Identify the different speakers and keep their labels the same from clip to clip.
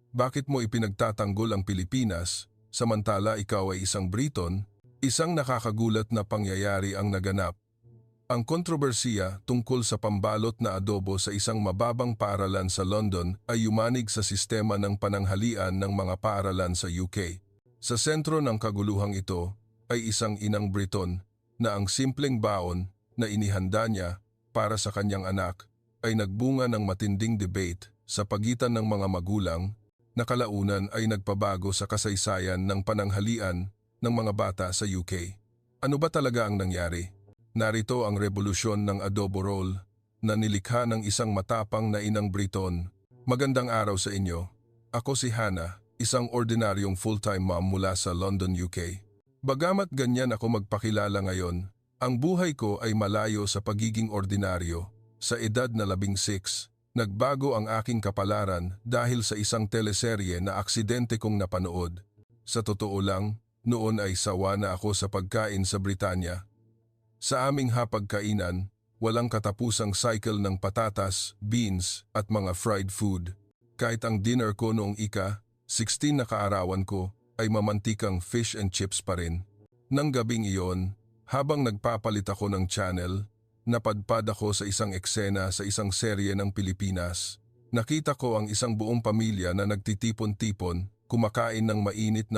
Speaker 1: Bakit mo ipinagtatanggol ang Pilipinas, samantala ikaw ay isang Briton? Isang nakakagulat na pangyayari ang naganap. Ang kontrobersiya tungkol sa pambalot na adobo sa isang mababang paaralan sa London ay yumanig sa sistema ng pananghalian ng mga paaralan sa UK. Sa sentro ng kaguluhang ito ay isang inang Briton na ang simpleng baon na inihanda niya para sa kanyang anak ay nagbunga ng matinding debate sa pagitan ng mga magulang na kalaunan ay nagpabago sa kasaysayan ng pananghalian ng mga bata sa UK. Ano ba talaga ang nangyari? Narito ang revolusyon ng adobo roll na nilikha ng isang matapang na inang Briton. Magandang araw sa inyo. Ako si Hannah, isang ordinaryong full-time mom mula sa London, UK. Bagamat ganyan ako magpakilala ngayon, ang buhay ko ay malayo sa pagiging ordinaryo. Sa edad na 16, nagbago ang aking kapalaran dahil sa isang teleserye na aksidente kong napanood. Sa totoo lang, noon ay sawa na ako sa pagkain sa Britanya. Sa aming hapagkainan, walang katapusang cycle ng patatas, beans at mga fried food. Kahit ang dinner ko noong 16 na kaarawan ko ay mamantikang fish and chips pa rin. Nang gabing iyon, habang nagpapalit ako ng channel, napadpad ako sa isang eksena sa isang serye ng Pilipinas. Nakita ko ang isang buong pamilya na nagtitipon-tipon, kumakain ng mainit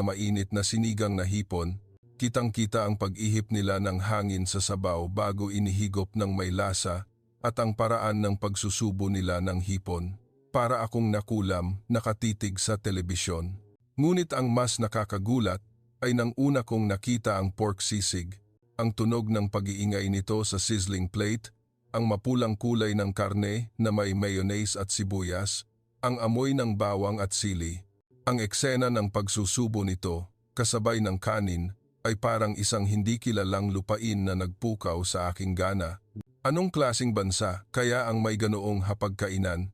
Speaker 1: na sinigang na hipon. Kitang-kita ang pag-ihip nila ng hangin sa sabaw bago inihigop ng may lasa at ang paraan ng pagsusubo nila ng hipon. Para akong nakulam, nakatitig sa telebisyon. Ngunit ang mas nakakagulat ay nang una kong nakita ang pork sisig. Ang tunog ng pag-iingay nito sa sizzling plate, ang mapulang kulay ng karne na may mayonnaise at sibuyas, ang amoy ng bawang at sili. Ang eksena ng pagsusubo nito, kasabay ng kanin, ay parang isang hindi kilalang lupain na nagpukaw sa aking gana. Anong klasing bansa kaya ang may ganoong hapagkainan?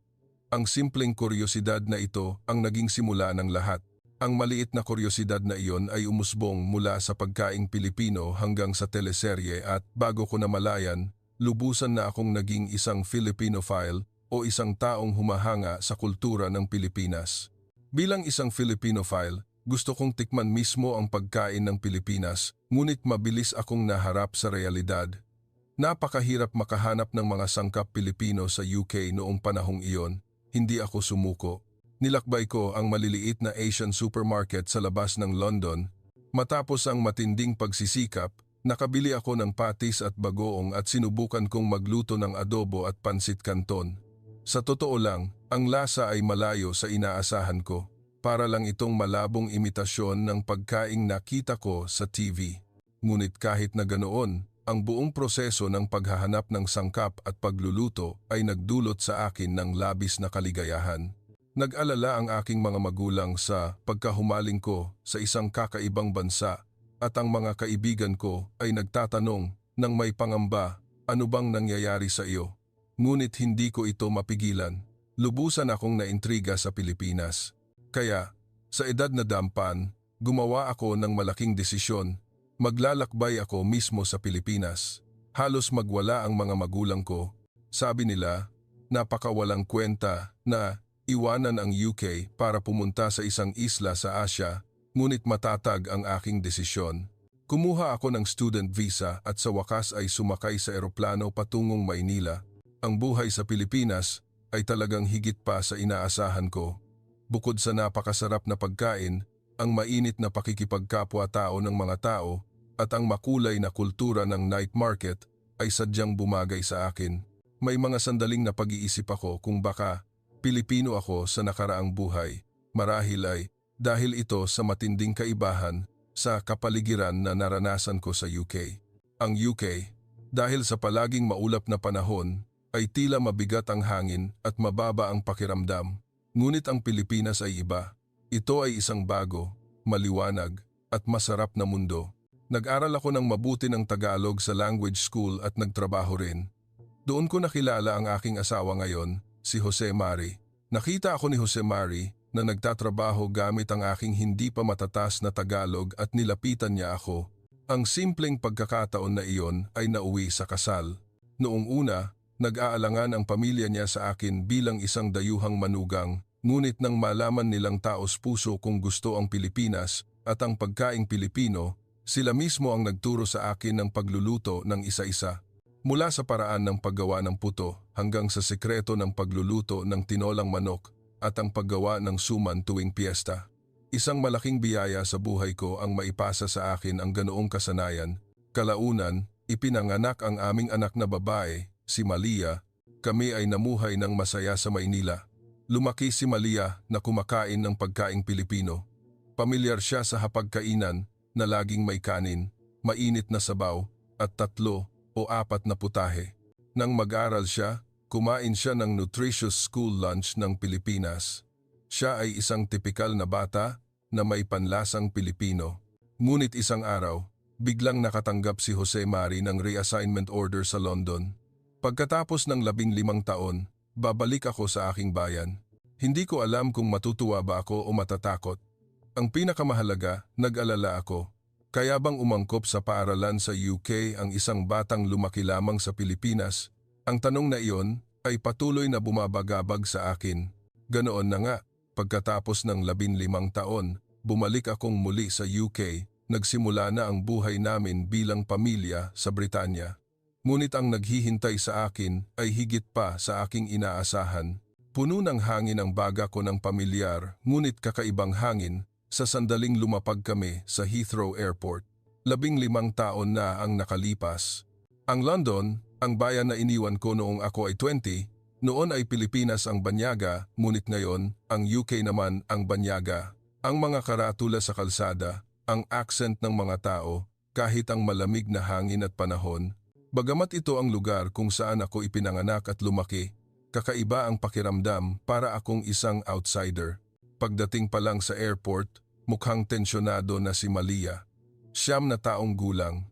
Speaker 1: Ang simpleng kuryosidad na ito ang naging simula ng lahat. Ang maliit na kuryosidad na iyon ay umusbong mula sa pagkaing Pilipino hanggang sa teleserye at bago ko namalayan, lubusan na akong naging isang Filipinophile o isang taong humahanga sa kultura ng Pilipinas. Bilang isang Filipinophile, gusto kong tikman mismo ang pagkain ng Pilipinas, ngunit mabilis akong naharap sa realidad. Napakahirap makahanap ng mga sangkap Pilipino sa UK noong panahong iyon. Hindi ako sumuko. Nilakbay ko ang maliliit na Asian supermarket sa labas ng London. Matapos ang matinding pagsisikap, nakabili ako ng patis at bagoong at sinubukan kong magluto ng adobo at pansit canton. Sa totoo lang, ang lasa ay malayo sa inaasahan ko. Para lang itong malabong imitasyon ng pagkaing nakita ko sa TV. Ngunit kahit na ganoon, ang buong proseso ng paghahanap ng sangkap at pagluluto ay nagdulot sa akin ng labis na kaligayahan. Nag-alala ang aking mga magulang sa pagkahumaling ko sa isang kakaibang bansa at ang mga kaibigan ko ay nagtatanong ng may pangamba, ano bang nangyayari sa iyo? Ngunit hindi ko ito mapigilan. Lubusan akong naintriga sa Pilipinas. Kaya, sa edad na dampan, gumawa ako ng malaking desisyon. Maglalakbay ako mismo sa Pilipinas. Halos magwala ang mga magulang ko. Sabi nila, napakawalang kwenta na iwanan ang UK para pumunta sa isang isla sa Asia, ngunit matatag ang aking desisyon. Kumuha ako ng student visa at sa wakas ay sumakay sa eroplano patungong Maynila. Ang buhay sa Pilipinas ay talagang higit pa sa inaasahan ko. Bukod sa napakasarap na pagkain, ang mainit na pakikipagkapwa-tao ng mga tao at ang makulay na kultura ng night market ay sadyang bumagay sa akin. May mga sandaling na pag-iisip ako kung baka Pilipino ako sa nakaraang buhay. Marahil ay dahil ito sa matinding kaibahan sa kapaligiran na naranasan ko sa UK. Ang UK, dahil sa palaging maulap na panahon, ay tila mabigat ang hangin at mababa ang pakiramdam. Ngunit ang Pilipinas ay iba. Ito ay isang bago, maliwanag, at masarap na mundo. Nag-aral ako ng mabuti ng Tagalog sa language school at nagtrabaho rin. Doon ko nakilala ang aking asawa ngayon, si Jose Mari. Nakita ako ni Jose Mari na nagtatrabaho gamit ang aking hindi pa matatas na Tagalog at nilapitan niya ako. Ang simpleng pagkakataon na iyon ay nauwi sa kasal. Noong una, nag-aalangan ang pamilya niya sa akin bilang isang dayuhang manugang Ngunit nang malaman nilang taos puso kung gusto ang Pilipinas at ang pagkaing Pilipino, sila mismo ang nagturo sa akin ng pagluluto ng isa-isa. Mula sa paraan ng paggawa ng puto hanggang sa sekreto ng pagluluto ng tinolang manok at ang paggawa ng suman tuwing piyesta. Isang malaking biyaya sa buhay ko ang maipasa sa akin ang ganoong kasanayan. Kalaunan, ipinanganak ang aming anak na babae, si Malia. Kami ay namuhay ng masaya sa Maynila. Lumaki si Malia na kumakain ng pagkaing Pilipino. Pamilyar siya sa hapagkainan na laging may kanin, mainit na sabaw at 3 o 4 na putahe. Nang mag-aral siya, kumain siya ng nutritious school lunch ng Pilipinas. Siya ay isang tipikal na bata na may panlasang Pilipino. Ngunit isang araw, biglang nakatanggap si Jose Mari ng reassignment order sa London. Pagkatapos ng 15 taon, babalik ako sa aking bayan. Hindi ko alam kung matutuwa ba ako o matatakot. Ang pinakamahalaga, nag-alala ako. Kaya bang umangkop sa paaralan sa UK ang isang batang lumaki lamang sa Pilipinas? Ang tanong na iyon ay patuloy na bumabagabag sa akin. Ganoon na nga. Pagkatapos ng 15 taon, bumalik akong muli sa UK, nagsimula na ang buhay namin bilang pamilya sa Britanya. Ngunit ang naghihintay sa akin ay higit pa sa aking inaasahan. Puno ng hangin ang baga ko ng pamilyar, ngunit kakaibang hangin sa sandaling lumapag kami sa Heathrow Airport. 15 taon na ang nakalipas. Ang London, ang bayan na iniwan ko noong ako ay 20, noon ay Pilipinas ang banyaga, ngunit ngayon, ang UK naman ang banyaga. Ang mga karatula sa kalsada, ang accent ng mga tao, kahit ang malamig na hangin at panahon. Bagamat ito ang lugar kung saan ako ipinanganak at lumaki, kakaiba ang pakiramdam para akong isang outsider. Pagdating pa lang sa airport, mukhang tensyonado na si Malia. 9 na taong gulang.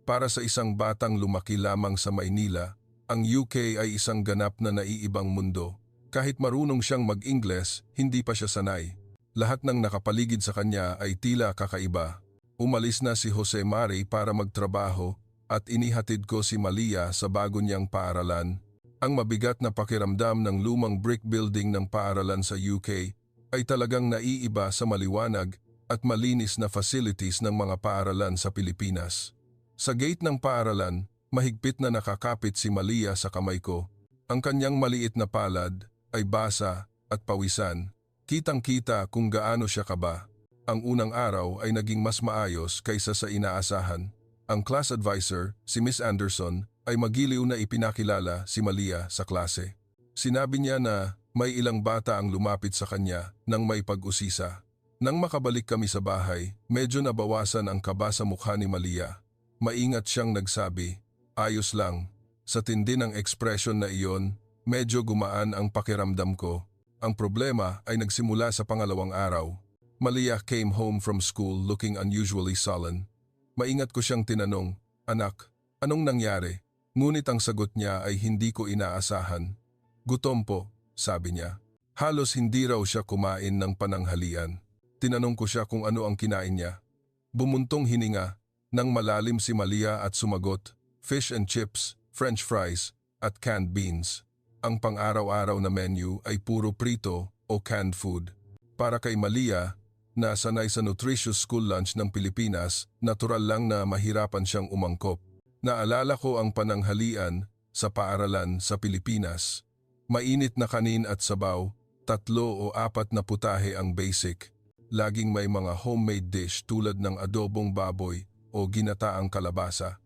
Speaker 1: Para sa isang batang lumaki lamang sa Maynila, ang UK ay isang ganap na naiibang mundo. Kahit marunong siyang mag-Ingles, hindi pa siya sanay. Lahat ng nakapaligid sa kanya ay tila kakaiba. Umalis na si Jose Mari para magtrabaho at inihatid ko si Malia sa bago niyang paaralan. Ang mabigat na pakiramdam ng lumang brick building ng paaralan sa UK ay talagang naiiba sa maliwanag at malinis na facilities ng mga paaralan sa Pilipinas. Sa gate ng paaralan, mahigpit na nakakapit si Malia sa kamay ko. Ang kanyang maliit na palad ay basa at pawisan. Kitang-kita kung gaano siya kaba. Ang unang araw ay naging mas maayos kaysa sa inaasahan. Ang class advisor, si Miss Anderson, ay magiliw na ipinakilala si Malia sa klase. Sinabi niya na may ilang bata ang lumapit sa kanya nang may pag-usisa. Nang makabalik kami sa bahay, medyo nabawasan ang kaba sa mukha ni Malia. Maingat siyang nagsabi, "Ayos lang." Sa tindi ng ekspresyon na iyon, medyo gumaan ang pakiramdam ko. Ang problema ay nagsimula sa pangalawang araw. Malia came home from school looking unusually sullen. Maingat ko siyang tinanong, "Anak, anong nangyari?" Ngunit ang sagot niya ay hindi ko inaasahan. "Gutom po," sabi niya. Halos hindi raw siya kumain ng pananghalian. Tinanong ko siya kung ano ang kinain niya. Bumuntong hininga, nang malalim si Malia at sumagot, "Fish and chips, French fries, at canned beans." Ang pang-araw-araw na menu ay puro prito o canned food. Para kay Malia, na sanay sa nutritious school lunch ng Pilipinas, natural lang na mahirapan siyang umangkop. Naalala ko ang pananghalian sa paaralan sa Pilipinas. Mainit na kanin at sabaw, 3 o 4 na putahe ang basic. Laging may mga homemade dish tulad ng adobong baboy o ginataang kalabasa.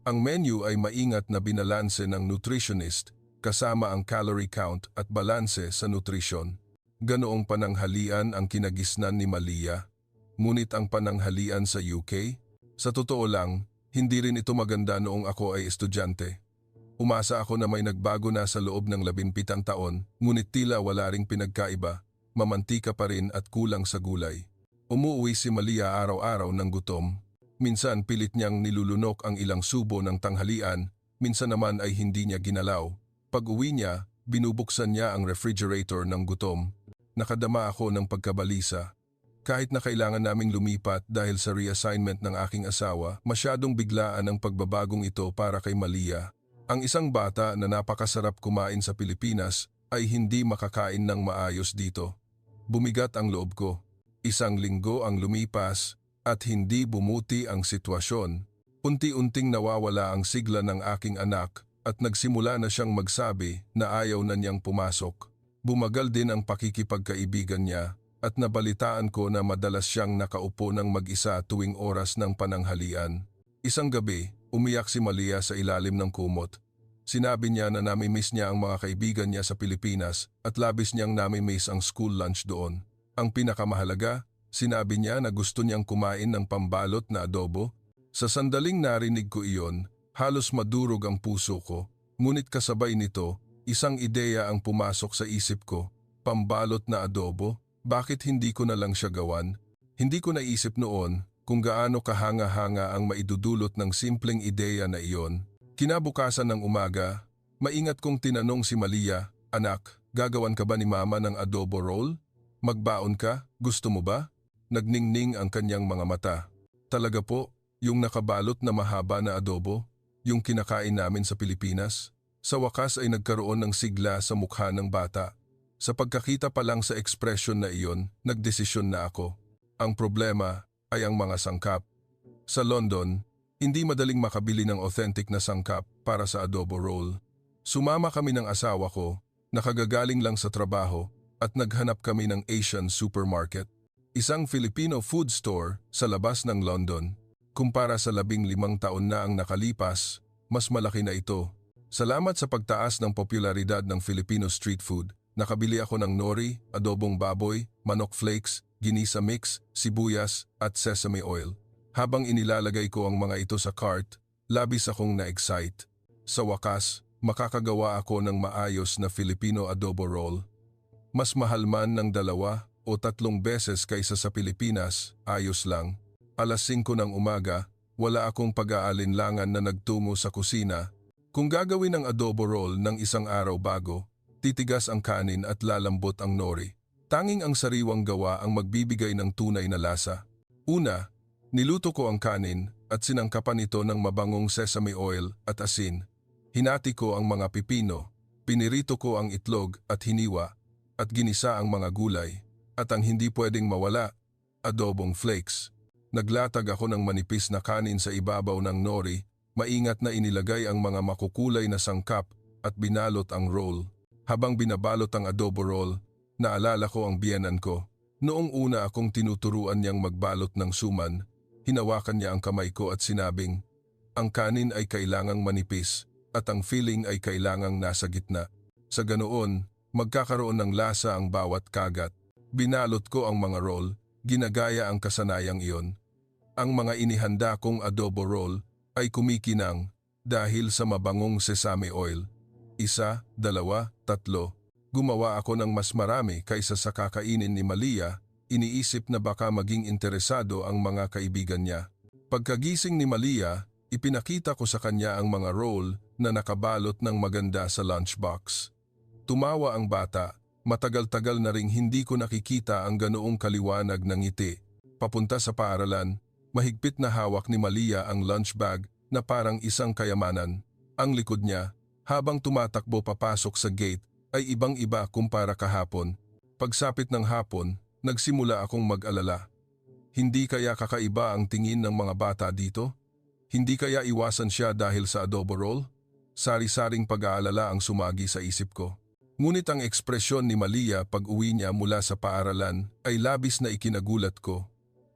Speaker 1: Ang menu ay maingat na binalanse ng nutritionist kasama ang calorie count at balanse sa nutrisyon. Ganoong pananghalian ang kinagisnan ni Malia. Ngunit ang pananghalian sa UK? Sa totoo lang, hindi rin ito maganda noong ako ay estudyante. Umasa ako na may nagbago na sa loob ng 17 taon, ngunit tila wala ring pinagkaiba, mamantika pa rin at kulang sa gulay. Umuwi si Malia araw-araw ng gutom. Minsan pilit niyang nilulunok ang ilang subo ng tanghalian, minsan naman ay hindi niya ginalaw. Pag-uwi niya, binubuksan niya ang refrigerator ng gutom. Nakadama ako ng pagkabalisa. Kahit na kailangan naming lumipat dahil sa reassignment ng aking asawa, masyadong biglaan ang pagbabagong ito para kay Malia. Ang isang bata na napakasarap kumain sa Pilipinas ay hindi makakain ng maayos dito. Bumigat ang loob ko. Isang linggo ang lumipas at hindi bumuti ang sitwasyon. Unti-unting nawawala ang sigla ng aking anak at nagsimula na siyang magsabi na ayaw na niyang pumasok. Bumagal din ang pakikipagkaibigan niya at nabalitaan ko na madalas siyang nakaupo ng mag-isa tuwing oras ng pananghalian. Isang gabi, umiyak si Malia sa ilalim ng kumot. Sinabi niya na nami-miss niya ang mga kaibigan niya sa Pilipinas at labis niyang nami-miss ang school lunch doon. Ang pinakamahalaga, sinabi niya na gusto niyang kumain ng pambalot na adobo. Sa sandaling narinig ko iyon, halos madurog ang puso ko. Ngunit kasabay nito, isang ideya ang pumasok sa isip ko. Pambalot na adobo? Bakit hindi ko na lang siya gawan? Hindi ko naisip noon kung gaano kahanga-hanga ang maidudulot ng simpleng ideya na iyon. Kinabukasan ng umaga, maingat kong tinanong si Malia, "Anak, gagawan ka ba ni Mama ng adobo roll? Magbaon ka? Gusto mo ba?" Nagningning ang kanyang mga mata. Talaga po, yung nakabalot na mahaba na adobo, yung kinakain namin sa Pilipinas. Sa wakas ay nagkaroon ng sigla sa mukha ng bata. Sa pagkakita pa lang sa ekspresyon na iyon, nagdesisyon na ako. Ang problema ay ang mga sangkap. Sa London, hindi madaling makabili ng authentic na sangkap para sa adobo roll. Sumama kami ng asawa ko, nakagagaling lang sa trabaho, at naghanap kami ng Asian supermarket. Isang Filipino food store sa labas ng London. Kumpara sa 15 taon na ang nakalipas, mas malaki na ito. Salamat sa pagtaas ng popularidad ng Filipino street food, nakabili ako ng nori, adobong baboy, manok flakes, ginisa mix, sibuyas at sesame oil. Habang inilalagay ko ang mga ito sa cart, labis akong na-excite. Sa wakas, makakagawa ako ng maayos na Filipino adobo roll. Mas mahal man ng 2 o 3 beses kaysa sa Pilipinas, ayos lang. 5:00 ng umaga, wala akong pag-aalinlangan na nagtungo sa kusina. Kung gagawin ang adobo roll ng isang araw bago, titigas ang kanin at lalambot ang nori. Tanging ang sariwang gawa ang magbibigay ng tunay na lasa. Una, niluto ko ang kanin at sinangkapan ito ng mabangong sesame oil at asin. Hinati ko ang mga pipino, pinirito ko ang itlog at hiniwa, at ginisa ang mga gulay. At ang hindi pwedeng mawala, adobong flakes. Naglatag ako ng manipis na kanin sa ibabaw ng nori, maingat na inilagay ang mga makukulay na sangkap at binalot ang roll. Habang binabalot ang adobo roll, naalala ko ang biyenan ko. Noong una akong tinuturuan niyang magbalot ng suman, hinawakan niya ang kamay ko at sinabing, "Ang kanin ay kailangang manipis at ang filling ay kailangang nasa gitna. Sa ganoon, magkakaroon ng lasa ang bawat kagat." Binalot ko ang mga roll, ginagaya ang kasanayang iyon. Ang mga inihanda kong adobo roll ay kumikinang dahil sa mabangong sesame oil. 1, 2, 3. Gumawa ako ng mas marami kaysa sa kakainin ni Malia, iniisip na baka maging interesado ang mga kaibigan niya. Pagkagising ni Malia, ipinakita ko sa kanya ang mga roll na nakabalot ng maganda sa lunchbox. Tumawa ang bata, matagal-tagal na ring hindi ko nakikita ang ganoong kaliwanag ng ngiti. Papunta sa paaralan, mahigpit na hawak ni Malia ang lunch bag na parang isang kayamanan. Ang likod niya, habang tumatakbo papasok sa gate, ay ibang-iba kumpara kahapon. Pagsapit ng hapon, nagsimula akong mag-alala. Hindi kaya kakaiba ang tingin ng mga bata dito? Hindi kaya iwasan siya dahil sa adobo roll? Sari-saring pag-aalala ang sumagi sa isip ko. Ngunit ang ekspresyon ni Malia pag-uwi niya mula sa paaralan ay labis na ikinagulat ko.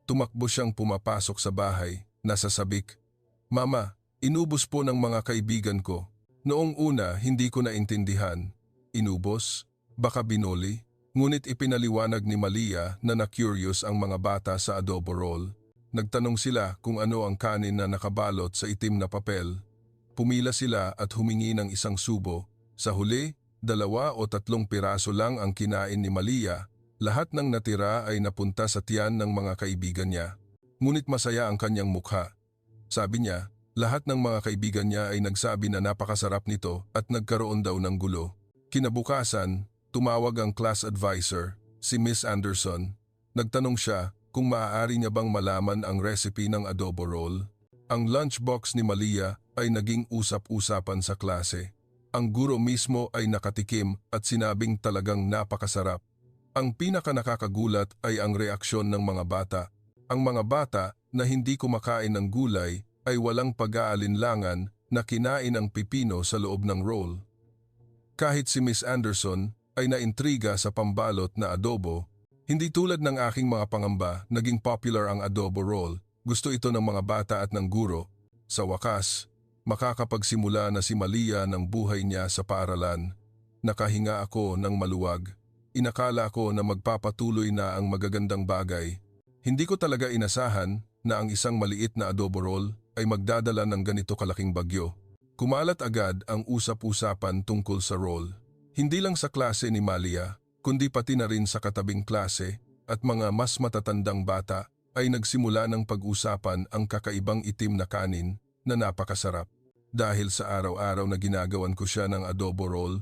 Speaker 1: Tumakbo siyang pumapasok sa bahay, nasa sabik. "Mama, inubos po ng mga kaibigan ko." Noong una, hindi ko naintindihan. Inubos? Baka binoli? Ngunit ipinaliwanag ni Malia na na-curious ang mga bata sa adobo roll. Nagtanong sila kung ano ang kanin na nakabalot sa itim na papel. Pumila sila at humingi ng isang subo. Sa huli, 2 o 3 piraso lang ang kinain ni Malia. Lahat ng natira ay napunta sa tiyan ng mga kaibigan niya. Ngunit masaya ang kanyang mukha. Sabi niya, lahat ng mga kaibigan niya ay nagsabi na napakasarap nito at nagkaroon daw ng gulo. Kinabukasan, tumawag ang class advisor, si Miss Anderson. Nagtanong siya kung maaari niya bang malaman ang recipe ng adobo roll. Ang lunchbox ni Malia ay naging usap-usapan sa klase. Ang guro mismo ay nakatikim at sinabing talagang napakasarap. Ang pinakanakakagulat ay ang reaksyon ng mga bata. Ang mga bata na hindi kumakain ng gulay ay walang pag-aalinlangan na kinain ang pipino sa loob ng roll. Kahit si Miss Anderson ay naintriga sa pambalot na adobo, hindi tulad ng aking mga pangamba naging popular ang adobo roll. Gusto ito ng mga bata at ng guro. Sa wakas, makakapagsimula na si Malia ng buhay niya sa paaralan. Nakahinga ako ng maluwag. Inakala ko na magpapatuloy na ang magagandang bagay. Hindi ko talaga inasahan na ang isang maliit na adobo roll ay magdadala ng ganito kalaking bagyo. Kumalat agad ang usap-usapan tungkol sa roll. Hindi lang sa klase ni Malia, kundi pati na rin sa katabing klase at mga mas matatandang bata ay nagsimula ng pag-usapan ang kakaibang itim na kanin na napakasarap. Dahil sa araw-araw na ginagawan ko siya ng adobo roll,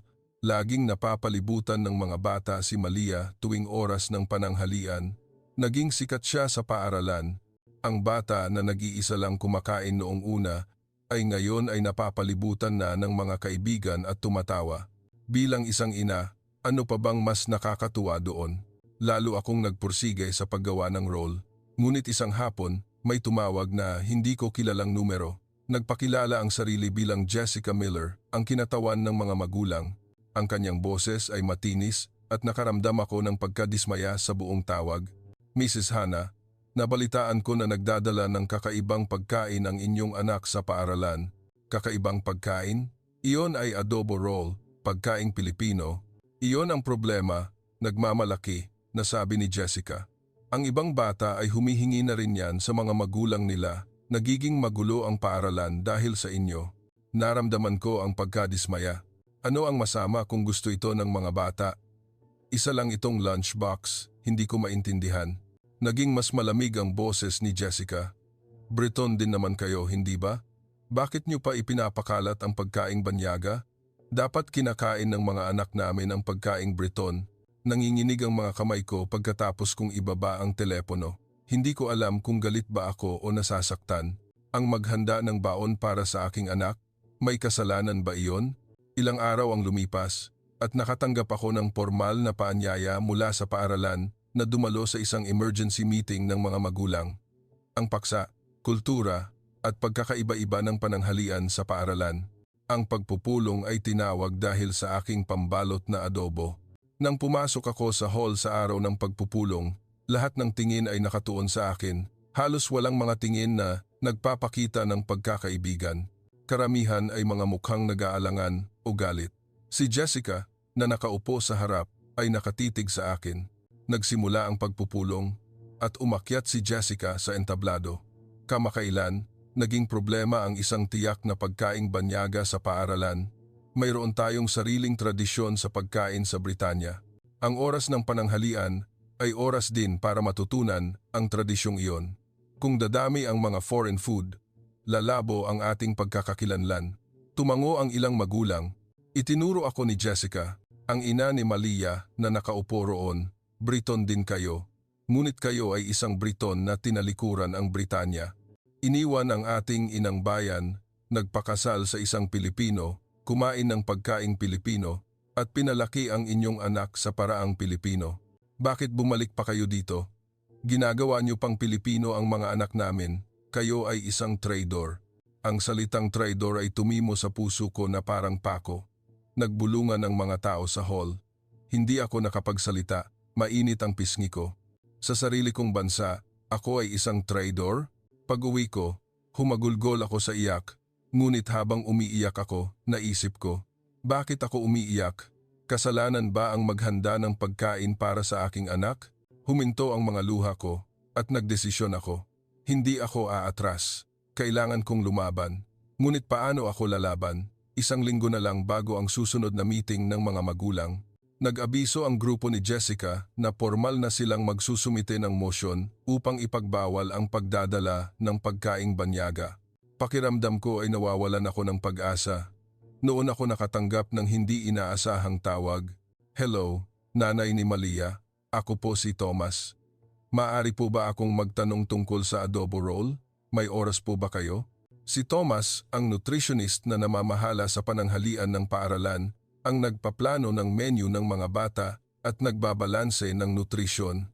Speaker 1: laging napapalibutan ng mga bata si Malia tuwing oras ng pananghalian. Naging sikat siya sa paaralan. Ang bata na nag-iisa lang kumakain noong una ay ngayon ay napapalibutan na ng mga kaibigan at tumatawa. Bilang isang ina, ano pa bang mas nakakatuwa doon? Lalo akong nagpursige sa paggawa ng roll. Ngunit isang hapon, may tumawag na hindi ko kilalang numero. Nagpakilala ang sarili bilang Jessica Miller, ang kinatawan ng mga magulang. Ang kanyang boses ay matinis at nakaramdam ako ng pagkadismaya sa buong tawag. Mrs. Hannah, nabalitaan ko na nagdadala ng kakaibang pagkain ang inyong anak sa paaralan. Kakaibang pagkain? Iyon ay adobo roll, pagkaing Pilipino. Iyon ang problema, nagmamalaki, nasabi ni Jessica. Ang ibang bata ay humihingi na rin yan sa mga magulang nila. Nagiging magulo ang paaralan dahil sa inyo. Naramdaman ko ang pagkadismaya. Ano ang masama kung gusto ito ng mga bata? Isa lang itong lunchbox, hindi ko maintindihan. Naging mas malamig ang boses ni Jessica. Briton din naman kayo, hindi ba? Bakit niyo pa ipinapakalat ang pagkaing banyaga? Dapat kinakain ng mga anak namin ang pagkaing Briton. Nanginginig ang mga kamay ko pagkatapos kong ibaba ang telepono. Hindi ko alam kung galit ba ako o nasasaktan. Ang maghanda ng baon para sa aking anak, may kasalanan ba iyon? Ilang araw ang lumipas at nakatanggap ako ng formal na paanyaya mula sa paaralan na dumalo sa isang emergency meeting ng mga magulang. Ang paksa, kultura at pagkakaiba-iba ng pananghalian sa paaralan. Ang pagpupulong ay tinawag dahil sa aking pambalot na adobo. Nang pumasok ako sa hall sa araw ng pagpupulong, lahat ng tingin ay nakatuon sa akin. Halos walang mga tingin na nagpapakita ng pagkakaibigan. Karamihan ay mga mukhang nag-aalangan o galit. Si Jessica, na nakaupo sa harap, ay nakatitig sa akin. Nagsimula ang pagpupulong at umakyat si Jessica sa entablado. Kamakailan, naging problema ang isang tiyak na pagkaing banyaga sa paaralan. Mayroon tayong sariling tradisyon sa pagkain sa Britanya. Ang oras ng pananghalian ay oras din para matutunan ang tradisyong iyon. Kung dadami ang mga foreign food, lalabo ang ating pagkakakilanlan. Tumango ang ilang magulang. Itinuro ako ni Jessica, ang ina ni Malia na nakaupo roon. Briton din kayo, ngunit kayo ay isang Briton na tinalikuran ang Britanya. Iniwan ang ating inang bayan, nagpakasal sa isang Pilipino, kumain ng pagkaing Pilipino, at pinalaki ang inyong anak sa paraang Pilipino. Bakit bumalik pa kayo dito? Ginagawa niyo pang Pilipino ang mga anak namin, kayo ay isang traidor. Ang salitang traidor ay tumimo sa puso ko na parang pako. Nagbulungan ang mga tao sa hall. Hindi ako nakapagsalita. Mainit ang pisngi ko. Sa sarili kong bansa, ako ay isang traidor? Pag-uwi ko, humagulgol ako sa iyak. Ngunit habang umiiyak ako, naisip ko, bakit ako umiiyak? Kasalanan ba ang maghanda ng pagkain para sa aking anak? Huminto ang mga luha ko at nagdesisyon ako. Hindi ako aatras. Kailangan kong lumaban. Ngunit paano ako lalaban? Isang linggo na lang bago ang susunod na meeting ng mga magulang. Nag-abiso ang grupo ni Jessica na formal na silang magsusumite ng motion upang ipagbawal ang pagdadala ng pagkaing banyaga. Pakiramdam ko ay nawawalan ako ng pag-asa. Noon ako nakatanggap ng hindi inaasahang tawag. Hello, nanay ni Malia. Ako po si Thomas. Maaari po ba akong magtanong tungkol sa adobo roll? May oras po ba kayo? Si Thomas, ang nutritionist na namamahala sa pananghalian ng paaralan, ang nagpaplano ng menu ng mga bata at nagbabalanse ng nutrisyon.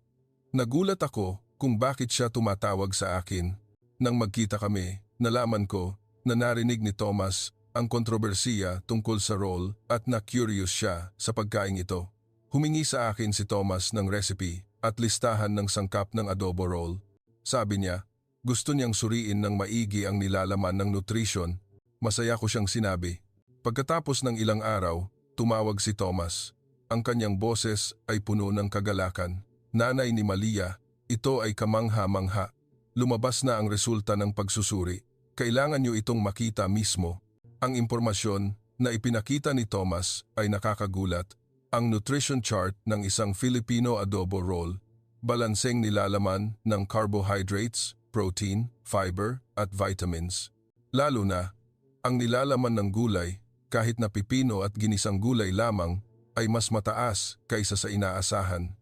Speaker 1: Nagulat ako kung bakit siya tumatawag sa akin. Nang magkita kami, nalaman ko na narinig ni Thomas ang kontrobersiya tungkol sa roll at na-curious siya sa pagkain ito. Humingi sa akin si Thomas ng recipe at listahan ng sangkap ng adobo roll. Sabi niya, gusto niyang suriin ng maigi ang nilalaman ng nutrition. Masaya ko siyang sinabi. Pagkatapos ng ilang araw, tumawag si Thomas. Ang kanyang boses ay puno ng kagalakan. Nanay ni Malia, ito ay kamangha-mangha. Lumabas na ang resulta ng pagsusuri. Kailangan niyo itong makita mismo. Ang impormasyon na ipinakita ni Thomas ay nakakagulat. Ang nutrition chart ng isang Filipino adobo roll, balanseng nilalaman ng carbohydrates, protein, fiber at vitamins. Lalo na, ang nilalaman ng gulay, kahit na pipino at ginisang gulay lamang, ay mas mataas kaysa sa inaasahan.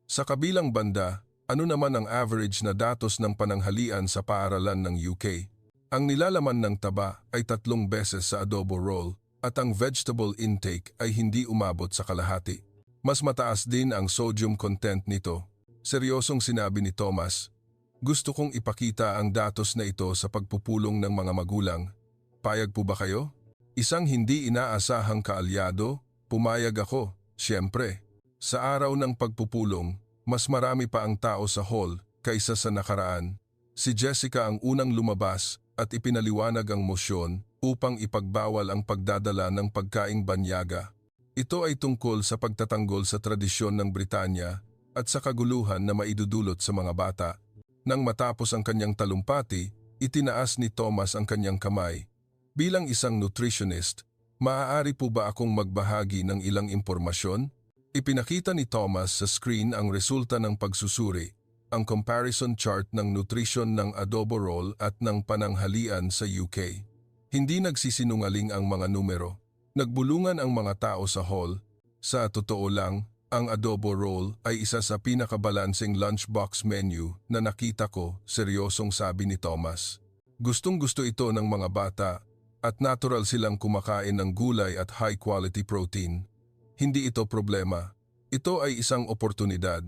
Speaker 1: Sa kabilang banda, ano naman ang average na datos ng pananghalian sa paaralan ng UK? Ang nilalaman ng taba ay 3 beses sa adobo roll at ang vegetable intake ay hindi umabot sa kalahati. Mas mataas din ang sodium content nito. Seryosong sinabi ni Thomas, gusto kong ipakita ang datos na ito sa pagpupulong ng mga magulang. Payag po ba kayo? Isang hindi inaasahang kaalyado, pumayag ako, siyempre. Sa araw ng pagpupulong, mas marami pa ang tao sa hall kaysa sa nakaraan. Si Jessica ang unang lumabas at ipinaliwanag ang mosyon upang ipagbawal ang pagdadala ng pagkaing banyaga. Ito ay tungkol sa pagtatanggol sa tradisyon ng Britanya at sa kaguluhan na maidudulot sa mga bata. Nang matapos ang kanyang talumpati, itinaas ni Thomas ang kanyang kamay. Bilang isang nutritionist, maaari po ba akong magbahagi ng ilang impormasyon? Ipinakita ni Thomas sa screen ang resulta ng pagsusuri, ang comparison chart ng nutrition ng adobo roll at ng pananghalian sa UK. Hindi nagsisinungaling ang mga numero. Nagbulungan ang mga tao sa hall. Sa totoo lang, ang adobo roll ay isa sa pinakabalanseng lunchbox menu na nakita ko, seryosong sabi ni Thomas. Gustong-gusto ito ng mga bata at natural silang kumakain ng gulay at high-quality protein. Hindi ito problema. Ito ay isang oportunidad.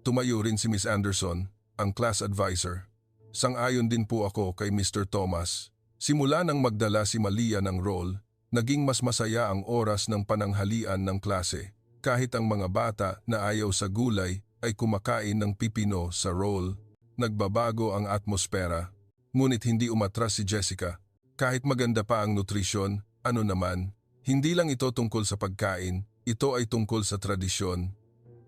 Speaker 1: Tumayo rin si Miss Anderson, ang class advisor. Sang-ayon din po ako kay Mr. Thomas. Simula nang magdala si Malia ng roll, naging mas masaya ang oras ng pananghalian ng klase. Kahit ang mga bata na ayaw sa gulay ay kumakain ng pipino sa roll. Nagbabago ang atmosfera. Ngunit hindi umatras si Jessica. Kahit maganda pa ang nutrisyon, ano naman, hindi lang ito tungkol sa pagkain, ito ay tungkol sa tradisyon.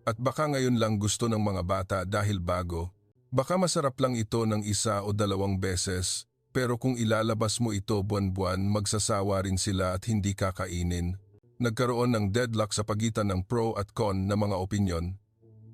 Speaker 1: At baka ngayon lang gusto ng mga bata dahil bago. Baka masarap lang ito ng 1 o 2 beses, pero kung ilalabas mo ito buwan-buwan, magsasawa rin sila at hindi kakainin. Nagkaroon ng deadlock sa pagitan ng pro at con na mga opinyon.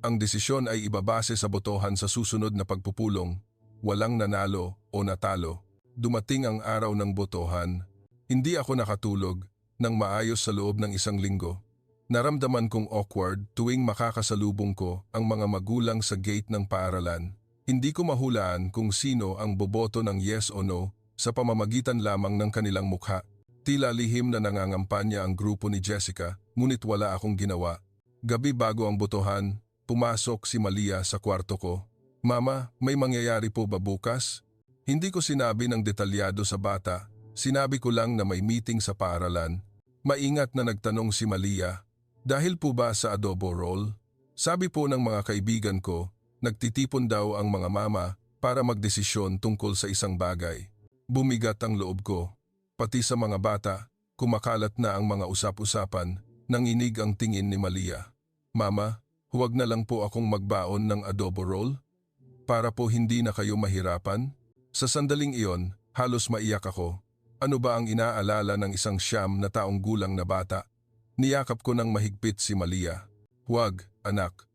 Speaker 1: Ang desisyon ay ibabase sa botohan sa susunod na pagpupulong. Walang nanalo o natalo. Dumating ang araw ng botohan. Hindi ako nakatulog nang maayos sa loob ng 1 linggo. Naramdaman kong awkward tuwing makakasalubong ko ang mga magulang sa gate ng paaralan. Hindi ko mahulaan kung sino ang boboto ng yes o no sa pamamagitan lamang ng kanilang mukha. Tila lihim na nangangampanya ang grupo ni Jessica, ngunit wala akong ginawa. Gabi bago ang botohan, pumasok si Malia sa kwarto ko. Mama, may mangyayari po ba bukas? Hindi ko sinabi ng detalyado sa bata. Sinabi ko lang na may meeting sa paaralan. Maingat na nagtanong si Malia, dahil po ba sa adobo roll? Sabi po ng mga kaibigan ko, nagtitipon daw ang mga mama para magdesisyon tungkol sa isang bagay. Bumigat ang loob ko. Pati sa mga bata, kumakalat na ang mga usap-usapan, nanginig ang tingin ni Malia. Mama, huwag na lang po akong magbaon ng adobo roll? Para po hindi na kayo mahirapan? Sa sandaling iyon, halos maiyak ako. Ano ba ang inaalala ng isang 9 na taong gulang na bata? Niyakap ko ng mahigpit si Malia. Huwag, anak.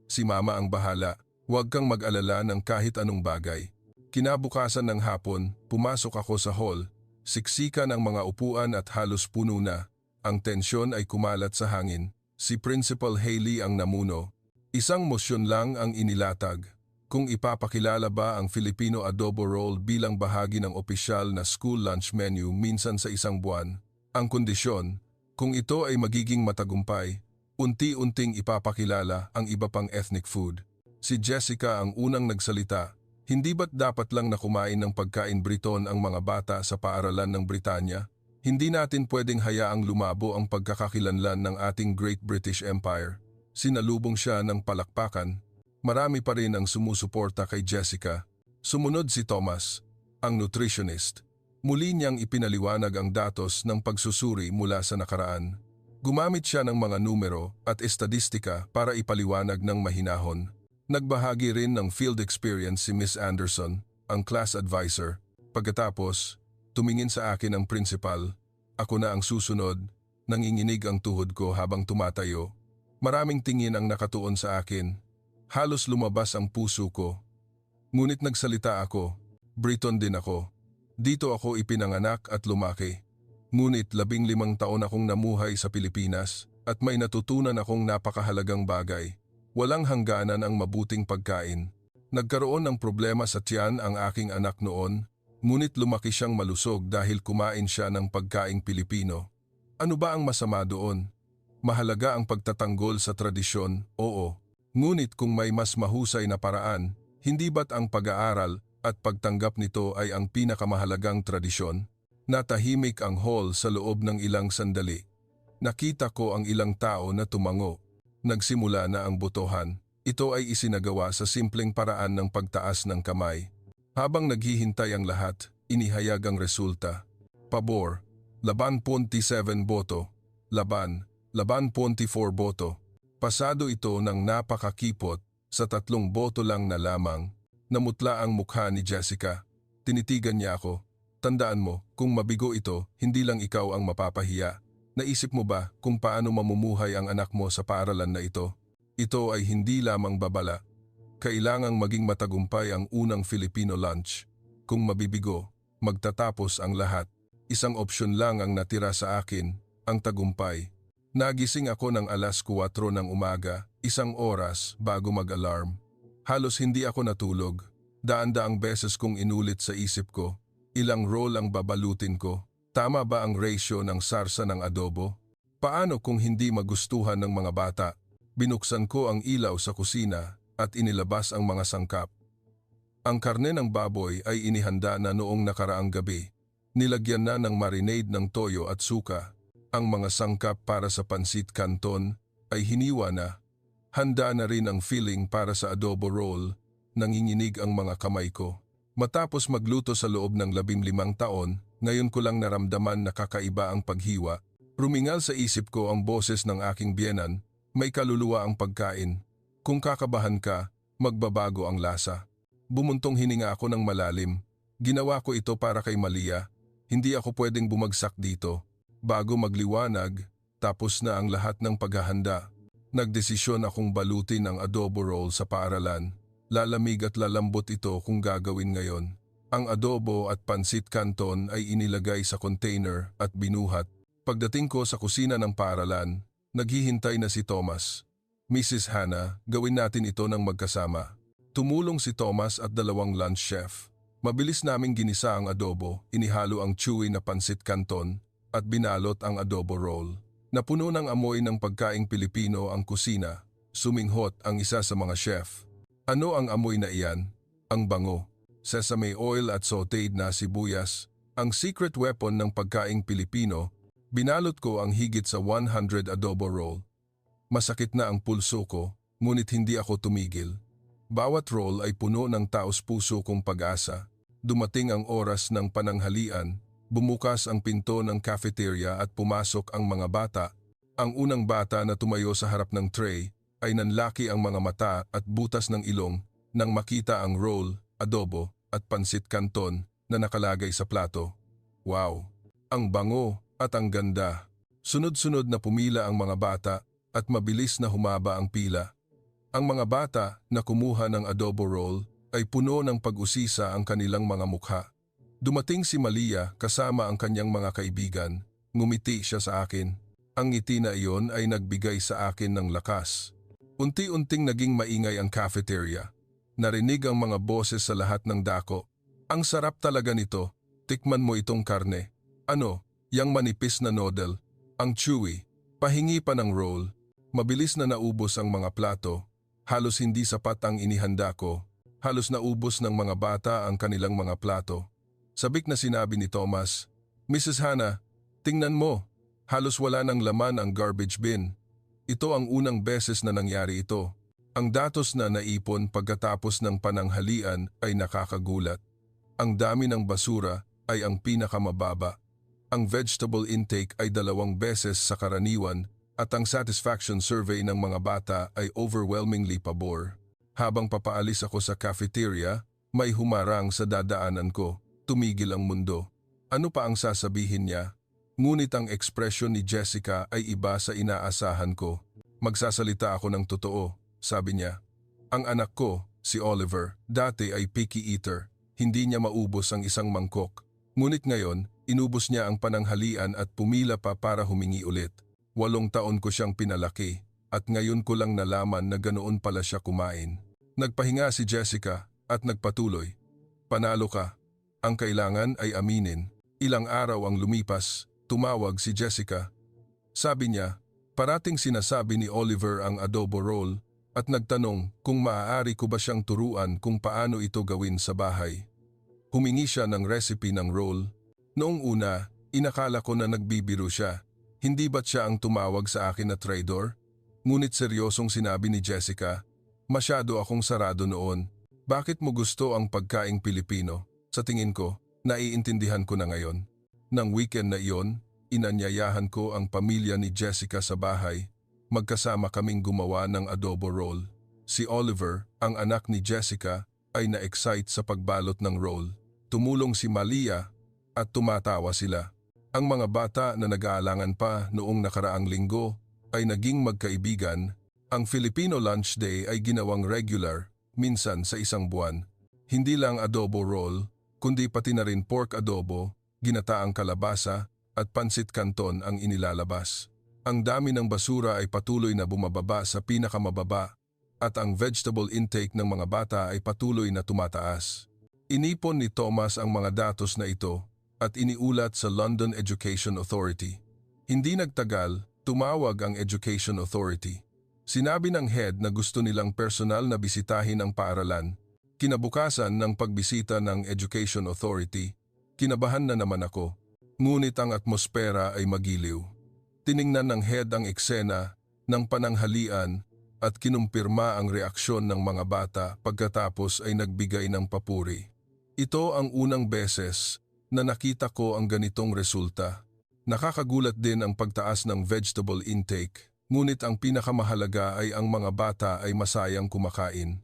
Speaker 1: Si mama ang bahala. Huwag kang mag-alala ng kahit anong bagay. Kinabukasan ng hapon, pumasok ako sa hall. Siksikan ang mga upuan at halos puno na. Ang tensyon ay kumalat sa hangin. Si Principal Haley ang namuno. Isang mosyon lang ang inilatag. Kung ipapakilala ba ang Filipino adobo roll bilang bahagi ng opisyal na school lunch menu minsan sa 1 buwan. Ang kondisyon, kung ito ay magiging matagumpay, Unti-unting ipapakilala ang iba pang ethnic food. Si Jessica ang unang nagsalita. Hindi ba't dapat lang na kumain ng pagkain Briton ang mga bata sa paaralan ng Britanya? Hindi natin pwedeng hayaang lumabo ang pagkakakilanlan ng ating Great British Empire. Sinalubong siya ng palakpakan. Marami pa rin ang sumusuporta kay Jessica. Sumunod si Thomas, ang nutritionist. Muli niyang ipinaliwanag ang datos ng pagsusuri mula sa nakaraan. Gumamit siya ng mga numero at estadistika para ipaliwanag ng mahinahon. Nagbahagi rin ng field experience si Miss Anderson, ang class advisor. Pagkatapos, tumingin sa akin ang principal. Ako na ang susunod. Nanginginig ang tuhod ko habang tumatayo. Maraming tingin ang nakatuon sa akin. Halos lumabas ang puso ko. Ngunit nagsalita ako. Briton din ako. Dito ako ipinanganak at lumaki. Ngunit 15 taon akong namuhay sa Pilipinas at may natutunan akong napakahalagang bagay. Walang hangganan ang mabuting pagkain. Nagkaroon ng problema sa tiyan ang aking anak noon, ngunit lumaki siyang malusog dahil kumain siya ng pagkaing Pilipino. Ano ba ang masama doon? Mahalaga ang pagtatanggol sa tradisyon, oo. Ngunit kung may mas mahusay na paraan, hindi ba't ang pag-aaral at pagtanggap nito ay ang pinakamahalagang tradisyon? Natahimik ang hall sa loob ng ilang sandali. Nakita ko ang ilang tao na tumango. Nagsimula na ang botohan. Ito ay isinagawa sa simpleng paraan ng pagtaas ng kamay. Habang naghihintay ang lahat, inihayag ang resulta. Pabor, 87 boto. Laban, 84 boto. Pasado ito ng napakakipot, sa 3 boto lang na lamang. Namutla ang mukha ni Jessica. Tinitigan niya ako. Tandaan mo, kung mabigo ito, hindi lang ikaw ang mapapahiya. Naisip mo ba kung paano mamumuhay ang anak mo sa paaralan na ito? Ito ay hindi lamang babala. Kailangang maging matagumpay ang unang Filipino lunch. Kung mabibigo, magtatapos ang lahat. Isang opsyon lang ang natira sa akin, ang tagumpay. Nagising ako ng alas 4 ng umaga, 1 oras bago mag-alarm. Halos hindi ako natulog. Daan-daang beses kong inulit sa isip ko, ilang roll ang babalutin ko. Tama ba ang ratio ng sarsa ng adobo? Paano kung hindi magustuhan ng mga bata? Binuksan ko ang ilaw sa kusina at inilabas ang mga sangkap. Ang karne ng baboy ay inihanda na noong nakaraang gabi. Nilagyan na ng marinade ng toyo at suka. Ang mga sangkap para sa pansit canton ay hiniwa na. Handa na rin ang filling para sa adobo roll. Nanginginig ang mga kamay ko. Matapos magluto sa loob ng 15 taon, ngayon ko lang naramdaman na kakaiba ang paghiwa. Rumingal sa isip ko ang boses ng aking biyenan, may kaluluwa ang pagkain. Kung kakabahan ka, magbabago ang lasa. Bumuntong hininga ako ng malalim. Ginawa ko ito para kay Malia. Hindi ako pwedeng bumagsak dito. Bago magliwanag, tapos na ang lahat ng paghahanda. Nagdesisyon akong balutin ang adobo roll sa paaralan. Lalamig at lalambot ito kung gagawin ngayon. Ang adobo at pansit canton ay inilagay sa container at binuhat. Pagdating ko sa kusina ng paaralan, naghihintay na si Thomas. Mrs. Hannah, gawin natin ito ng magkasama. Tumulong si Thomas at 2 lunch chef. Mabilis naming ginisa ang adobo, inihalo ang chewy na pansit canton at binalot ang adobo roll. Napuno ng amoy ng pagkaing Pilipino ang kusina. Suminghot ang isa sa mga chef. Ano ang amoy na iyan? Ang bango. Sesame oil at sauteed na sibuyas. Ang secret weapon ng pagkaing Pilipino. Binalot ko ang higit sa 100 adobo roll. Masakit na ang pulso ko, ngunit hindi ako tumigil. Bawat roll ay puno ng taos-puso kong pag-asa. Dumating ang oras ng pananghalian. Bumukas ang pinto ng cafeteria at pumasok ang mga bata. Ang unang bata na tumayo sa harap ng tray ay nanlaki ang mga mata at butas ng ilong nang makita ang roll, adobo at pansit canton na nakalagay sa plato. Wow! Ang bango at ang ganda. Sunod-sunod na pumila ang mga bata at mabilis na humaba ang pila. Ang mga bata na kumuha ng adobo roll ay puno ng pag-usisa ang kanilang mga mukha. Dumating si Malia kasama ang kanyang mga kaibigan. Ngumiti siya sa akin. Ang ngiti na iyon ay nagbigay sa akin ng lakas. Unti-unting naging maingay ang cafeteria. Narinig ang mga boses sa lahat ng dako. Ang sarap talaga nito. Tikman mo itong karne. Ano? Yang manipis na noodle. Ang chewy. Pahingi pa ng roll. Mabilis na naubos ang mga plato, halos hindi sapat ang inihanda ko, halos naubos ng mga bata ang kanilang mga plato. Sabik na sinabi ni Thomas, "Mrs. Hannah, tingnan mo, halos wala ng laman ang garbage bin." Ito ang unang beses na nangyari ito. Ang datos na naipon pagkatapos ng pananghalian ay nakakagulat. Ang dami ng basura ay ang pinakamababa. Ang vegetable intake ay 2 beses sa karaniwan at ang satisfaction survey ng mga bata ay overwhelmingly pabor. Habang papaalis ako sa cafeteria, may humarang sa dadaanan ko. Tumigil ang mundo. Ano pa ang sasabihin niya? Ngunit ang ekspresyon ni Jessica ay iba sa inaasahan ko. "Magsasalita ako ng totoo," sabi niya. "Ang anak ko, si Oliver, dati ay picky eater. Hindi niya maubos ang isang mangkok. Ngunit ngayon, inubos niya ang pananghalian at pumila pa para humingi ulit. 8 taon ko siyang pinalaki at ngayon ko lang nalaman na ganoon pala siya kumain." Nagpahinga si Jessica at nagpatuloy. "Panalo ka. Ang kailangan ay aminin." Ilang araw ang lumipas, tumawag si Jessica. Sabi niya, parating sinasabi ni Oliver ang adobo roll at nagtanong kung maaari ko ba siyang turuan kung paano ito gawin sa bahay. Humingi siya ng recipe ng roll. Noong una, inakala ko na nagbibiro siya. Hindi ba't siya ang tumawag sa akin na traidor? Ngunit seryosong sinabi ni Jessica, "Masyado akong sarado noon. Bakit mo gusto ang pagkaing Pilipino?" Sa tingin ko, naiintindihan ko na ngayon. Nang weekend na iyon, inanyayahan ko ang pamilya ni Jessica sa bahay. Magkasama kaming gumawa ng adobo roll. Si Oliver, ang anak ni Jessica, ay na-excite sa pagbalot ng roll. Tumulong si Malia at tumatawa sila. Ang mga bata na nag-aalangan pa noong nakaraang linggo ay naging magkaibigan. Ang Filipino Lunch Day ay ginawang regular, minsan sa 1 buwan. Hindi lang adobo roll, kundi pati na rin pork adobo, ginataang kalabasa at pansit canton ang inilalabas. Ang dami ng basura ay patuloy na bumababa sa pinakamababa at ang vegetable intake ng mga bata ay patuloy na tumataas. Inipon ni Thomas ang mga datos na ito at iniulat sa London Education Authority. Hindi nagtagal, tumawag ang Education Authority. Sinabi ng head na gusto nilang personal na bisitahin ang paaralan. Kinabukasan ng pagbisita ng Education Authority, kinabahan na naman ako, ngunit ang atmosfera ay magiliw. Tiningnan ng head ang eksena ng pananghalian at kinumpirma ang reaksyon ng mga bata pagkatapos ay nagbigay ng papuri. Ito ang unang beses na nakita ko ang ganitong resulta. Nakakagulat din ang pagtaas ng vegetable intake, ngunit ang pinakamahalaga ay ang mga bata ay masayang kumakain.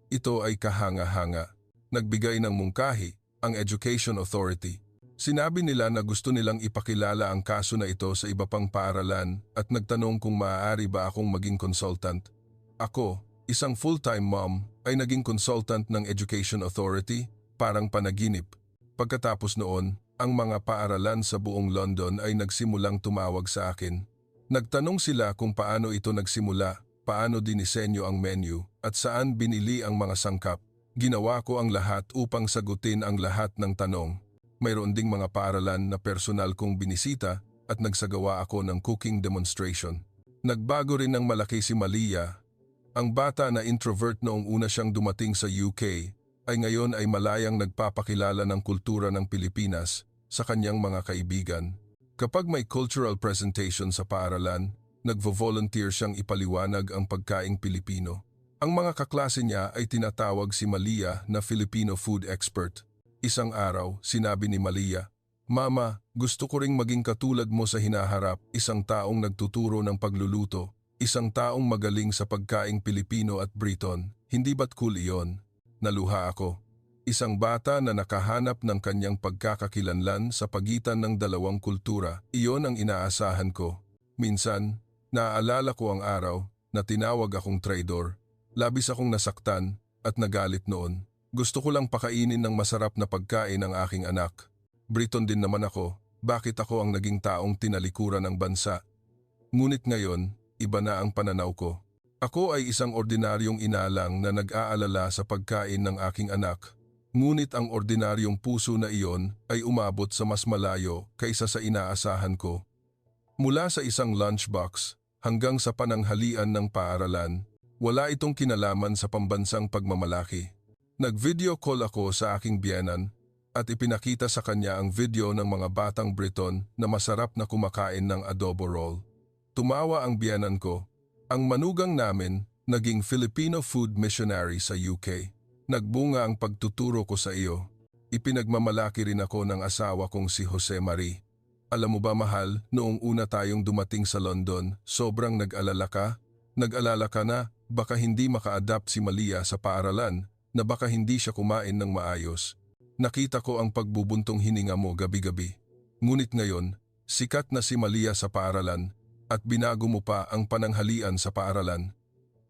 Speaker 1: Ito ay kahanga-hanga. Nagbigay ng mungkahi ang Education Authority. Sinabi nila na gusto nilang ipakilala ang kaso na ito sa iba pang paaralan at nagtanong kung maaari ba akong maging consultant. Ako, isang full-time mom, ay naging consultant ng Education Authority, parang panaginip. Pagkatapos noon, ang mga paaralan sa buong London ay nagsimulang tumawag sa akin. Nagtanong sila kung paano ito nagsimula, paano dinisenyo ang menu, at saan binili ang mga sangkap. Ginawa ko ang lahat upang sagutin ang lahat ng tanong. Mayroon ding mga paaralan na personal kong binisita at nagsagawa ako ng cooking demonstration. Nagbago rin ng malaki si Malia. Ang bata na introvert noong una siyang dumating sa UK ay ngayon ay malayang nagpapakilala ng kultura ng Pilipinas sa kanyang mga kaibigan. Kapag may cultural presentation sa paaralan, nagvo-volunteer siyang ipaliwanag ang pagkaing Pilipino. Ang mga kaklase niya ay tinatawag si Malia na Filipino food expert. Isang araw, sinabi ni Malia, "Mama, gusto ko ring maging katulad mo sa hinaharap, isang taong nagtuturo ng pagluluto, isang taong magaling sa pagkaing Pilipino at Briton. Hindi ba't cool iyon?" Naluha ako. Isang bata na nakahanap ng kanyang pagkakakilanlan sa pagitan ng 2 kultura, iyon ang inaasahan ko. Minsan, naaalala ko ang araw na tinawag akong traidor. Labis akong nasaktan at nagalit noon. Gusto ko lang pakainin ng masarap na pagkain ang aking anak. Briton din naman ako, bakit ako ang naging taong tinalikuran ng bansa? Ngunit ngayon, iba na ang pananaw ko. Ako ay isang ordinaryong inalang na nag-aalala sa pagkain ng aking anak. Ngunit ang ordinaryong puso na iyon ay umabot sa mas malayo kaysa sa inaasahan ko. Mula sa isang lunchbox hanggang sa pananghalian ng paaralan. Wala itong kinalaman sa pambansang pagmamalaki. Nag-video call ako sa aking biyenan at ipinakita sa kanya ang video ng mga batang Briton na masarap na kumakain ng adobo roll. Tumawa ang biyenan ko. Ang manugang namin naging Filipino food missionary sa UK. Nagbunga ang pagtuturo ko sa iyo. Ipinagmamalaki rin ako ng asawa kong si Jose Marie. Alam mo ba mahal, noong una tayong dumating sa London, sobrang nag-alala ka? Nag-alala ka na baka hindi maka-adapt si Malia sa paaralan, na baka hindi siya kumain ng maayos. Nakita ko ang pagbubuntong hininga mo gabi-gabi. Ngunit ngayon, sikat na si Malia sa paaralan at binago mo pa ang pananghalian sa paaralan.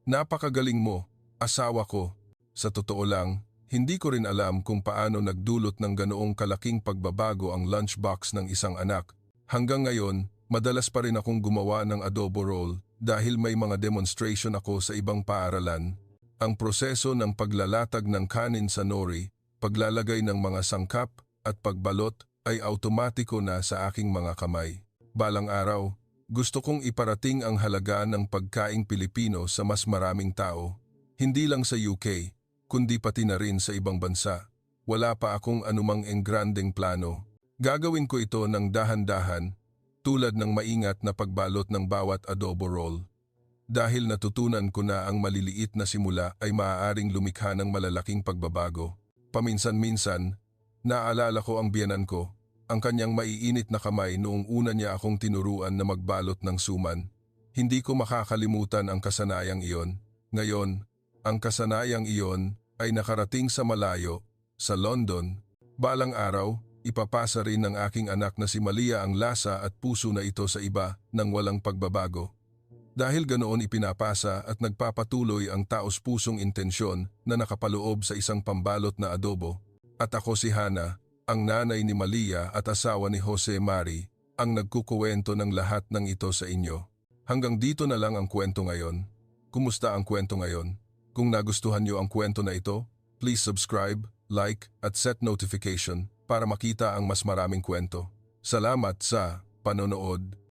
Speaker 1: Napakagaling mo, asawa ko. Sa totoo lang, hindi ko rin alam kung paano nagdulot ng ganoong kalaking pagbabago ang lunchbox ng isang anak. Hanggang ngayon, madalas pa rin akong gumawa ng adobo roll dahil may mga demonstration ako sa ibang paaralan. Ang proseso ng paglalatag ng kanin sa nori, paglalagay ng mga sangkap at pagbalot ay automatiko na sa aking mga kamay. Balang araw, gusto kong iparating ang halaga ng pagkaing Pilipino sa mas maraming tao. Hindi lang sa UK, kundi pati na rin sa ibang bansa. Wala pa akong anumang engrandeng plano. Gagawin ko ito ng dahan-dahan, tulad ng maingat na pagbalot ng bawat adobo roll. Dahil natutunan ko na ang maliliit na simula ay maaaring lumikha ng malalaking pagbabago. Paminsan-minsan, naalala ko ang biyenan ko, ang kanyang maiinit na kamay noong una niya akong tinuruan na magbalot ng suman. Hindi ko makakalimutan ang kasanayang iyon. Ngayon, ang kasanayang iyon ay nakarating sa malayo, sa London. Balang araw, ipapasa rin ng aking anak na si Malia ang lasa at puso na ito sa iba nang walang pagbabago. Dahil ganoon ipinapasa at nagpapatuloy ang taos-pusong intensyon na nakapaloob sa isang pambalot na adobo. At ako si Hana, ang nanay ni Malia at asawa ni Jose Marie, ang nagkukuwento ng lahat ng ito sa inyo. Hanggang dito na lang ang kwento ngayon. Kumusta ang kwento ngayon? Kung nagustuhan niyo ang kwento na ito, please subscribe, like at set notification para makita ang mas maraming kwento. Salamat sa panonood.